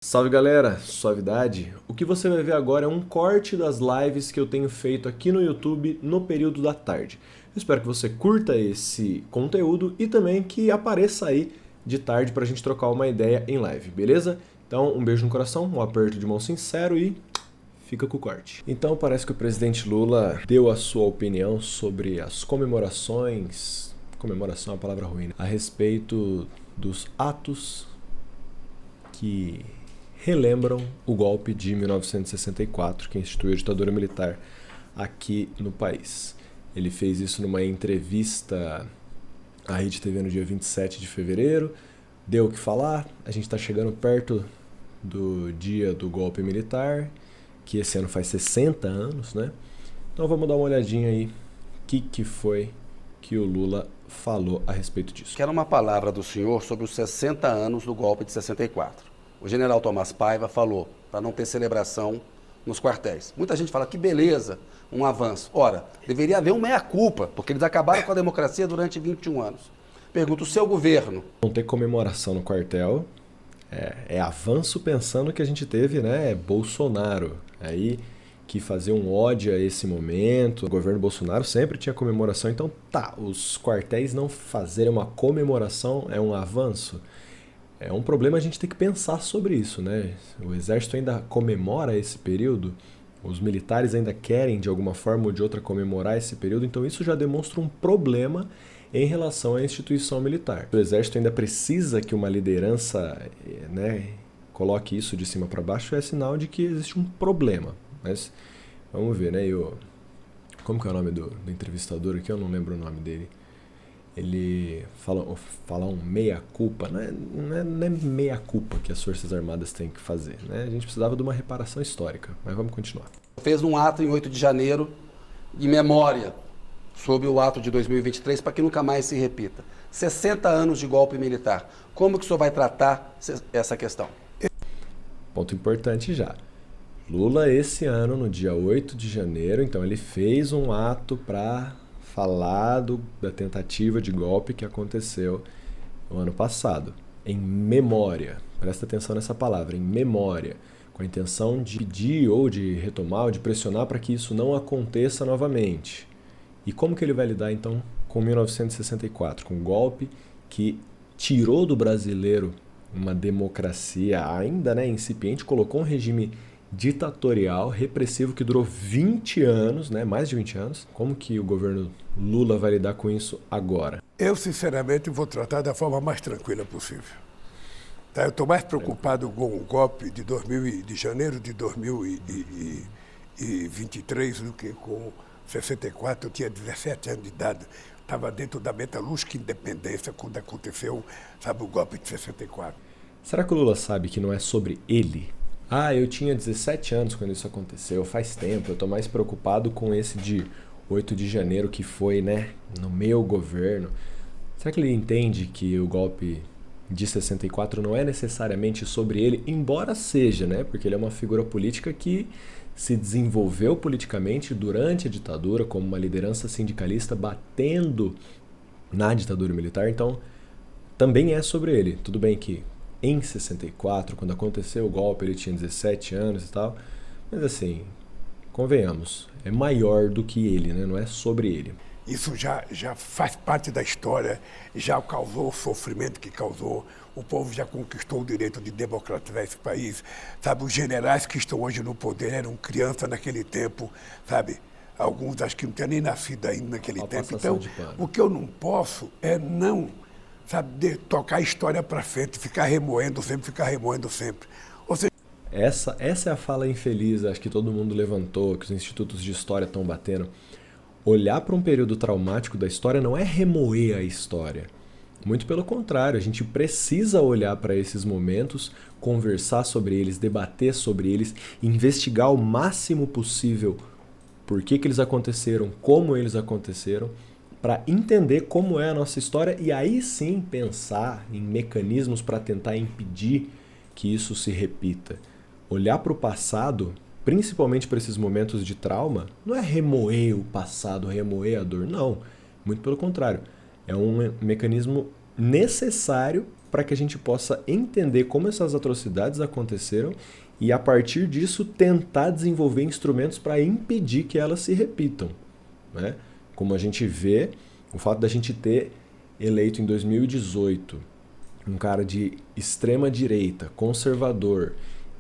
Salve galera, suavidade. O que você vai ver agora é um corte das lives que eu tenho feito aqui no YouTube no período da tarde. Eu espero que você curta esse conteúdo e também que apareça aí de tarde pra gente trocar uma ideia em live, beleza? Então, um beijo no coração, um aperto de mão sincero e fica com o corte. Então, parece que o presidente Lula deu a sua opinião sobre as comemorações, comemoração é uma palavra ruim, né? A respeito dos atos que relembram o golpe de 1964, que instituiu a ditadura militar aqui no país. Ele fez isso numa entrevista à Rede TV no dia 27 de fevereiro, deu o que falar, a gente está chegando perto do dia do golpe militar, que esse ano faz 60 anos, né? Então vamos dar uma olhadinha aí, o que foi que o Lula falou a respeito disso. Quero uma palavra do senhor sobre os 60 anos do golpe de 64. O general Tomás Paiva falou para não ter celebração nos quartéis. Muita gente fala que beleza, um avanço. Ora, deveria haver um meia-culpa, porque eles acabaram com a democracia durante 21 anos. Pergunto, o seu governo... Não ter comemoração no quartel é avanço pensando que a gente teve, né, Bolsonaro. Aí que fazer um ódio a esse momento. O governo Bolsonaro sempre tinha comemoração, então tá, os quartéis não fazerem uma comemoração é um avanço? É um problema a gente ter que pensar sobre isso, né? O exército ainda comemora esse período, os militares ainda querem de alguma forma ou de outra comemorar esse período, então isso já demonstra um problema em relação à instituição militar. O exército ainda precisa que uma liderança, né, coloque isso de cima para baixo, é sinal de que existe um problema. Mas vamos ver, né? Como que é o nome do entrevistador aqui? Eu não lembro o nome dele. Ele fala um meia-culpa, não é meia-culpa que as Forças Armadas têm que fazer, né? A gente precisava de uma reparação histórica, mas vamos continuar. Fez um ato em 8 de janeiro, em memória, sobre o ato de 2023, para que nunca mais se repita. 60 anos de golpe militar. Como que o senhor vai tratar essa questão? Ponto importante já. Lula, esse ano, no dia 8 de janeiro, então ele fez um ato para falar da tentativa de golpe que aconteceu no ano passado, em memória. Presta atenção nessa palavra, em memória, com a intenção de pedir ou de retomar ou de pressionar para que isso não aconteça novamente. E como que ele vai lidar então com 1964, com um golpe que tirou do brasileiro uma democracia ainda, né, incipiente, colocou um regime ditatorial, repressivo, que durou 20 anos, né, mais de 20 anos. Como que o governo Lula vai lidar com isso agora? Eu, sinceramente, vou tratar da forma mais tranquila possível. Tá? Eu estou mais preocupado com o golpe de janeiro de 2023 do que com 64. Eu tinha 17 anos de idade. Estava dentro da metalúrgica independência quando aconteceu, sabe, o golpe de 64. Será que o Lula sabe que não é sobre ele? Ah, eu tinha 17 anos quando isso aconteceu, faz tempo, eu tô mais preocupado com esse de 8 de janeiro que foi, né, no meu governo. Será que ele entende que o golpe de 64 não é necessariamente sobre ele, embora seja, né, porque ele é uma figura política que se desenvolveu politicamente durante a ditadura como uma liderança sindicalista batendo na ditadura militar, então também é sobre ele. Tudo bem que em 64, quando aconteceu o golpe, ele tinha 17 anos e tal. Mas assim, convenhamos, é maior do que ele, né? Não é sobre ele. Isso já faz parte da história, já causou o sofrimento que causou. O povo já conquistou o direito de democratizar esse país. Sabe, os generais que estão hoje no poder eram crianças naquele tempo, sabe? Alguns acho que não tinham nem nascido ainda naquele tempo. Então, o que eu não posso é não... sabe, de tocar a história para frente, ficar remoendo sempre. Ou seja, essa é a fala infeliz, acho que todo mundo levantou, que os institutos de história estão batendo. Olhar para um período traumático da história não é remoer a história. Muito pelo contrário, a gente precisa olhar para esses momentos, conversar sobre eles, debater sobre eles, investigar o máximo possível por que eles aconteceram, como eles aconteceram, para entender como é a nossa história e aí sim pensar em mecanismos para tentar impedir que isso se repita. Olhar para o passado, principalmente para esses momentos de trauma, não é remoer o passado, remoer a dor, não. Muito pelo contrário. É um mecanismo necessário para que a gente possa entender como essas atrocidades aconteceram e, a partir disso, tentar desenvolver instrumentos para impedir que elas se repitam, né? Como a gente vê, o fato da gente ter eleito em 2018 um cara de extrema direita, conservador,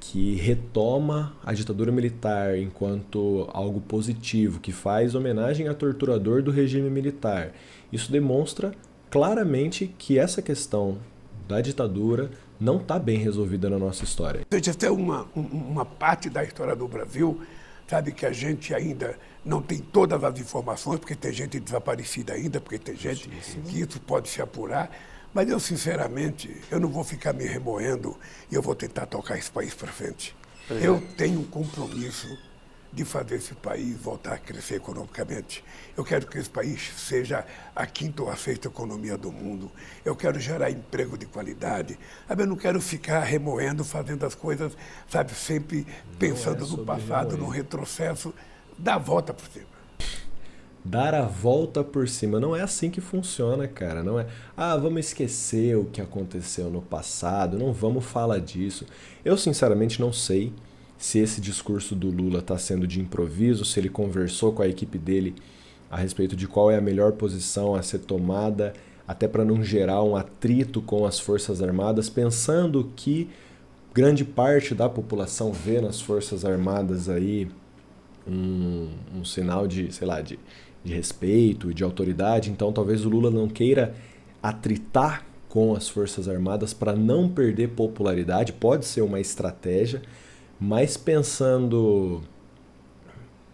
que retoma a ditadura militar enquanto algo positivo, que faz homenagem a torturador do regime militar. Isso demonstra claramente que essa questão da ditadura não está bem resolvida na nossa história. Essa é uma parte da história do Brasil, sabe, que a gente ainda não tem todas as informações, porque tem gente desaparecida ainda, porque tem gente que isso pode se apurar. Mas eu, sinceramente, eu não vou ficar me remoendo e eu vou tentar tocar esse país para frente. Eu tenho um compromisso de fazer esse país voltar a crescer economicamente. Eu quero que esse país seja a quinta ou a sexta economia do mundo. Eu quero gerar emprego de qualidade. Eu não quero ficar remoendo, fazendo as coisas, sabe, sempre pensando no passado, no retrocesso. Dar a volta por cima. Dar a volta por cima. Não é assim que funciona, cara. Não é, vamos esquecer o que aconteceu no passado, não vamos falar disso. Eu, sinceramente, não sei se esse discurso do Lula está sendo de improviso, se ele conversou com a equipe dele a respeito de qual é a melhor posição a ser tomada, até para não gerar um atrito com as Forças Armadas, pensando que grande parte da população vê nas Forças Armadas aí um sinal de, sei lá, de respeito e de autoridade. Então talvez o Lula não queira atritar com as Forças Armadas para não perder popularidade. Pode ser uma estratégia, mas pensando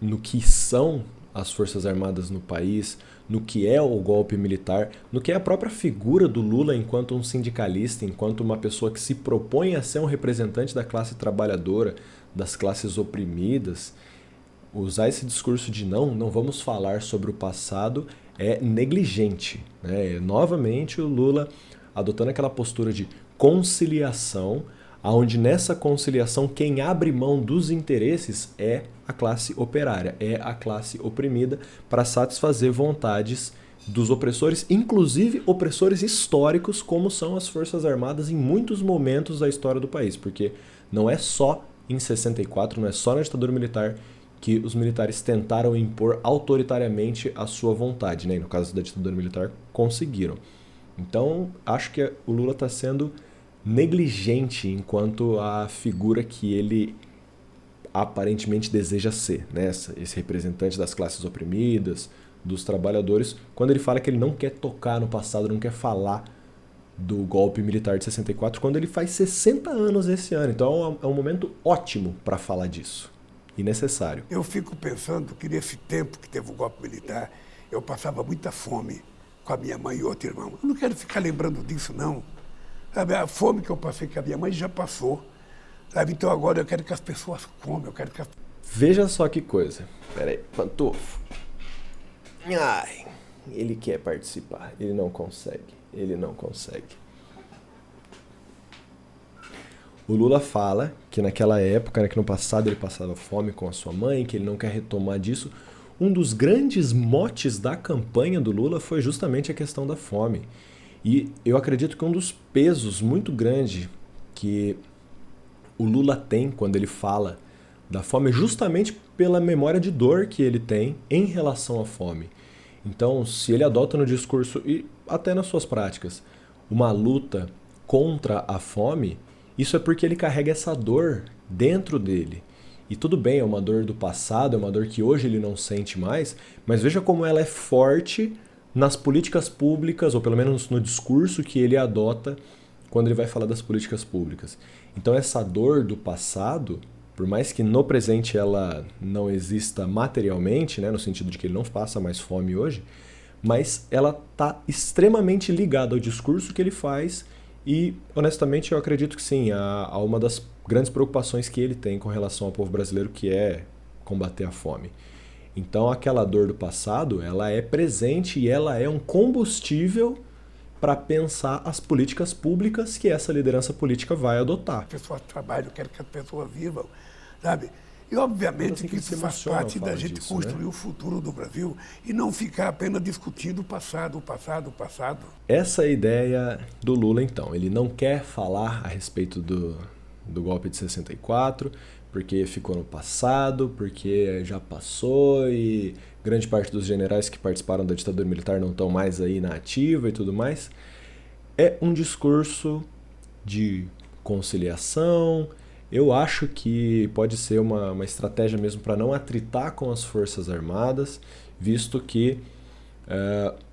no que são as Forças Armadas no país, no que é o golpe militar, no que é a própria figura do Lula enquanto um sindicalista, enquanto uma pessoa que se propõe a ser um representante da classe trabalhadora, das classes oprimidas, usar esse discurso de não vamos falar sobre o passado é negligente, né? Novamente o Lula adotando aquela postura de conciliação, onde nessa conciliação quem abre mão dos interesses é a classe operária, é a classe oprimida, para satisfazer vontades dos opressores, inclusive opressores históricos, como são as Forças Armadas em muitos momentos da história do país, porque não é só em 64, não é só na ditadura militar que os militares tentaram impor autoritariamente a sua vontade, né? E no caso da ditadura militar, conseguiram. Então, acho que o Lula está sendo negligente enquanto a figura que ele aparentemente deseja ser, né? Esse representante das classes oprimidas, dos trabalhadores, quando ele fala que ele não quer tocar no passado, não quer falar do golpe militar de 64, quando ele faz 60 anos esse ano. Então é um momento ótimo para falar disso. E necessário. Eu fico pensando que nesse tempo que teve o golpe militar, eu passava muita fome com a minha mãe e outro irmão. Eu não quero ficar lembrando disso, não. Sabe, a fome que eu passei com a minha mãe já passou. Sabe, então agora eu quero que as pessoas comam, eu quero que as... Veja só que coisa. Peraí, Pantufo. Ai, ele quer participar, ele não consegue. O Lula fala que naquela época, né, que no passado ele passava fome com a sua mãe, que ele não quer retomar disso. Um dos grandes motes da campanha do Lula foi justamente a questão da fome. E eu acredito que um dos pesos muito grande que o Lula tem quando ele fala da fome é justamente pela memória de dor que ele tem em relação à fome. Então, se ele adota no discurso e até nas suas práticas uma luta contra a fome, isso é porque ele carrega essa dor dentro dele. E tudo bem, é uma dor do passado, é uma dor que hoje ele não sente mais, mas veja como ela é forte nas políticas públicas, ou pelo menos no discurso que ele adota quando ele vai falar das políticas públicas. Então essa dor do passado, por mais que no presente ela não exista materialmente, né, no sentido de que ele não passa mais fome hoje, mas ela está extremamente ligada ao discurso que ele faz. E, honestamente, eu acredito que sim, há uma das grandes preocupações que ele tem com relação ao povo brasileiro, que é combater a fome. Então, aquela dor do passado, ela é presente e ela é um combustível para pensar as políticas públicas que essa liderança política vai adotar. As pessoas trabalham, eu quero que as pessoas vivam, sabe? E, obviamente, Assim que isso se faz emociona ao parte da falar gente disso, construir né? o futuro do Brasil e não ficar apenas discutindo o passado. Essa é a ideia do Lula, então. Ele não quer falar a respeito do golpe de 64, porque ficou no passado, porque já passou e grande parte dos generais que participaram da ditadura militar não estão mais aí na ativa e tudo mais. É um discurso de conciliação. Eu acho que pode ser uma estratégia mesmo para não atritar com as Forças Armadas, visto que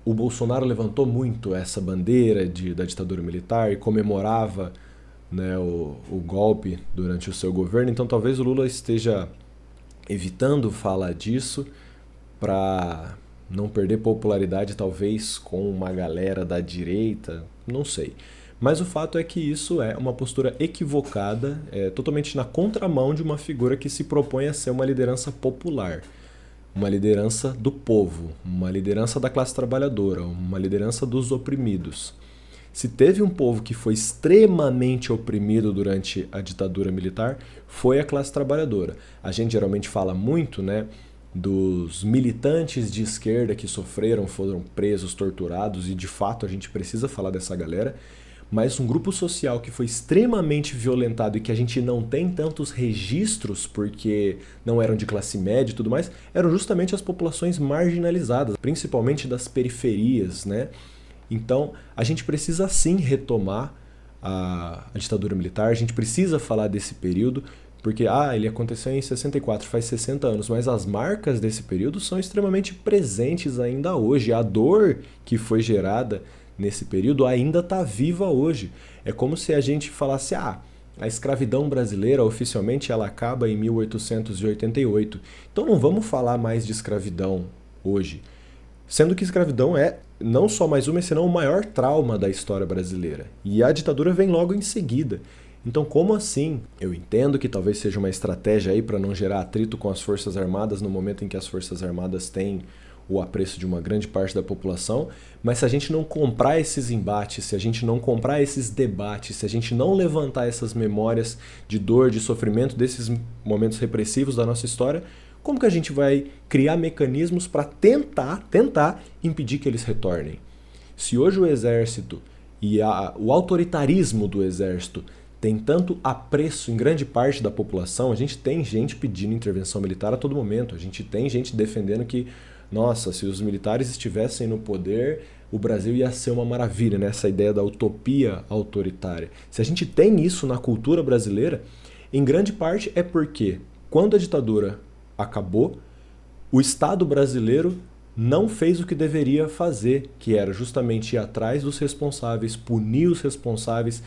o Bolsonaro levantou muito essa bandeira da ditadura militar e comemorava, né, o golpe durante o seu governo. Então talvez o Lula esteja evitando falar disso para não perder popularidade, talvez com uma galera da direita, não sei. Mas o fato é que isso é uma postura equivocada, totalmente na contramão de uma figura que se propõe a ser uma liderança popular, uma liderança do povo, uma liderança da classe trabalhadora, uma liderança dos oprimidos. Se teve um povo que foi extremamente oprimido durante a ditadura militar, foi a classe trabalhadora. A gente geralmente fala muito, né, dos militantes de esquerda que sofreram, foram presos, torturados, e de fato a gente precisa falar dessa galera, mas um grupo social que foi extremamente violentado e que a gente não tem tantos registros porque não eram de classe média e tudo mais, eram justamente as populações marginalizadas, principalmente das periferias, né? Então, a gente precisa sim retomar a ditadura militar, a gente precisa falar desse período, porque ele aconteceu em 64, faz 60 anos, mas as marcas desse período são extremamente presentes ainda hoje. A dor que foi gerada nesse período ainda está viva hoje. É como se a gente falasse, a escravidão brasileira oficialmente ela acaba em 1888. Então não vamos falar mais de escravidão hoje. Sendo que escravidão é não só mais uma, senão o maior trauma da história brasileira. E a ditadura vem logo em seguida. Então, como assim? Eu entendo que talvez seja uma estratégia aí para não gerar atrito com as Forças Armadas no momento em que as Forças Armadas têm o apreço de uma grande parte da população, mas se a gente não comprar esses embates, se a gente não comprar esses debates, se a gente não levantar essas memórias de dor, de sofrimento desses momentos repressivos da nossa história, como que a gente vai criar mecanismos para tentar impedir que eles retornem? Se hoje o exército e o autoritarismo do exército tem tanto apreço em grande parte da população, a gente tem gente pedindo intervenção militar a todo momento, a gente tem gente defendendo que, nossa, se os militares estivessem no poder, o Brasil ia ser uma maravilha, né? Essa ideia da utopia autoritária. Se a gente tem isso na cultura brasileira, em grande parte é porque, quando a ditadura acabou, o Estado brasileiro não fez o que deveria fazer, que era justamente ir atrás dos responsáveis, punir os responsáveis,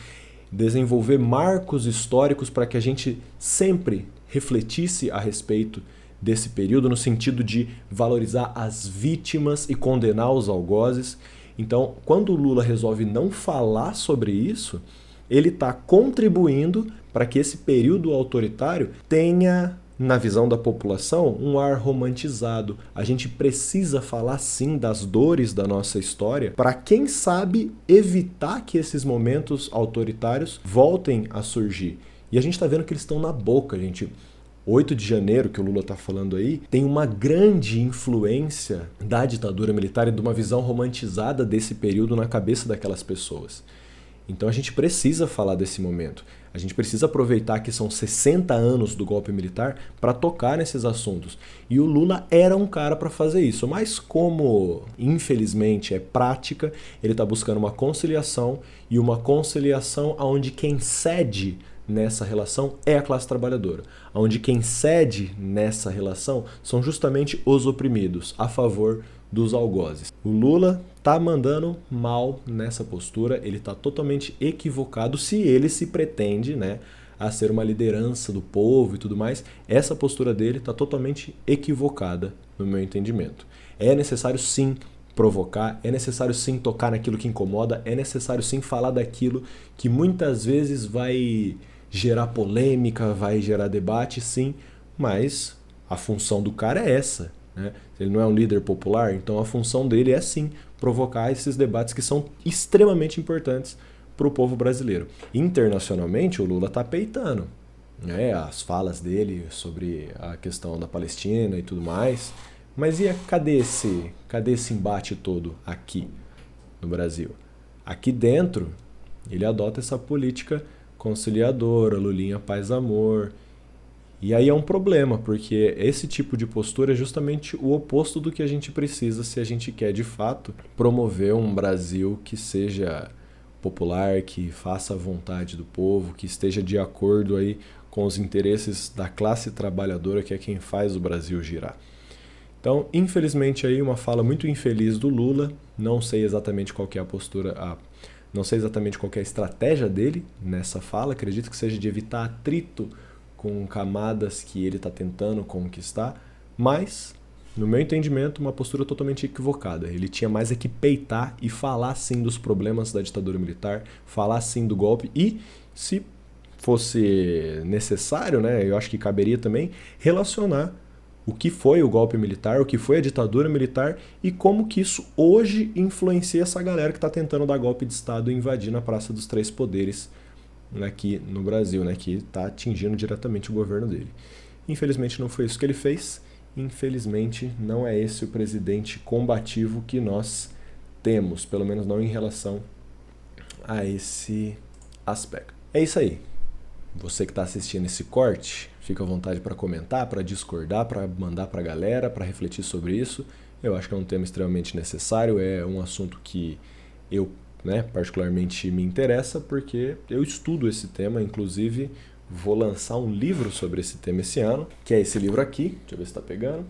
desenvolver marcos históricos para que a gente sempre refletisse a respeito desse período, no sentido de valorizar as vítimas e condenar os algozes. Então, quando o Lula resolve não falar sobre isso, ele está contribuindo para que esse período autoritário tenha, na visão da população, um ar romantizado. A gente precisa falar sim das dores da nossa história para, quem sabe, evitar que esses momentos autoritários voltem a surgir. E a gente está vendo que eles estão na boca, gente. 8 de janeiro, que o Lula está falando aí, tem uma grande influência da ditadura militar e de uma visão romantizada desse período na cabeça daquelas pessoas. Então a gente precisa falar desse momento. A gente precisa aproveitar que são 60 anos do golpe militar para tocar nesses assuntos. E o Lula era um cara para fazer isso, mas como infelizmente é prática, ele está buscando uma conciliação, e uma conciliação onde quem cede nessa relação é a classe trabalhadora, onde quem cede nessa relação são justamente os oprimidos, a favor dos algozes. O Lula tá mandando mal nessa postura, ele tá totalmente equivocado se ele se pretende, né, a ser uma liderança do povo e tudo mais. Essa postura dele tá totalmente equivocada, no meu entendimento. É necessário sim provocar, é necessário sim tocar naquilo que incomoda, é necessário sim falar daquilo que muitas vezes vai gerar polêmica, vai gerar debate, sim, mas a função do cara é essa, né? Ele não é um líder popular, então a função dele é sim provocar esses debates que são extremamente importantes para o povo brasileiro. Internacionalmente, o Lula está peitando. as falas dele sobre a questão da Palestina e tudo mais. Mas cadê esse embate todo aqui no Brasil? Aqui dentro, ele adota essa política conciliadora, Lulinha paz amor. E aí é um problema, porque esse tipo de postura é justamente o oposto do que a gente precisa se a gente quer, de fato, promover um Brasil que seja popular, que faça a vontade do povo, que esteja de acordo aí com os interesses da classe trabalhadora, que é quem faz o Brasil girar. Então, infelizmente, aí uma fala muito infeliz do Lula. Não sei exatamente qual que é a postura, não sei exatamente qual que é a estratégia dele nessa fala. Acredito que seja de evitar atrito com camadas que ele está tentando conquistar, mas, no meu entendimento, uma postura totalmente equivocada. Ele tinha mais é que peitar e falar sim dos problemas da ditadura militar, falar sim do golpe e, se fosse necessário, né, eu acho que caberia também relacionar o que foi o golpe militar, o que foi a ditadura militar e como que isso hoje influencia essa galera que está tentando dar golpe de Estado e invadir na Praça dos Três Poderes aqui no Brasil, né, que está atingindo diretamente o governo dele. Infelizmente não foi isso que ele fez, infelizmente não é esse o presidente combativo que nós temos, pelo menos não em relação a esse aspecto. É isso aí. Você que está assistindo esse corte, fica à vontade para comentar, para discordar, para mandar para a galera, para refletir sobre isso. Eu acho que é um tema extremamente necessário, é um assunto que eu, particularmente me interessa, porque eu estudo esse tema, inclusive vou lançar um livro sobre esse tema esse ano, que é esse livro aqui, deixa eu ver se está pegando.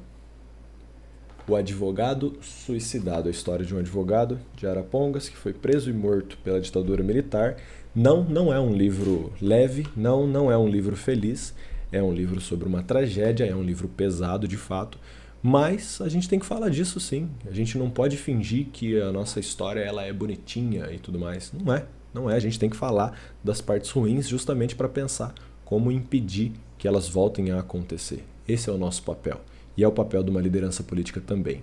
O Advogado Suicidado, a história de um advogado de Arapongas que foi preso e morto pela ditadura militar. Não é um livro leve, não é um livro feliz, é um livro sobre uma tragédia, é um livro pesado de fato, mas a gente tem que falar disso sim. A gente não pode fingir que a nossa história ela é bonitinha e tudo mais. Não é. A gente tem que falar das partes ruins justamente para pensar como impedir que elas voltem a acontecer. Esse é o nosso papel. E é o papel de uma liderança política também.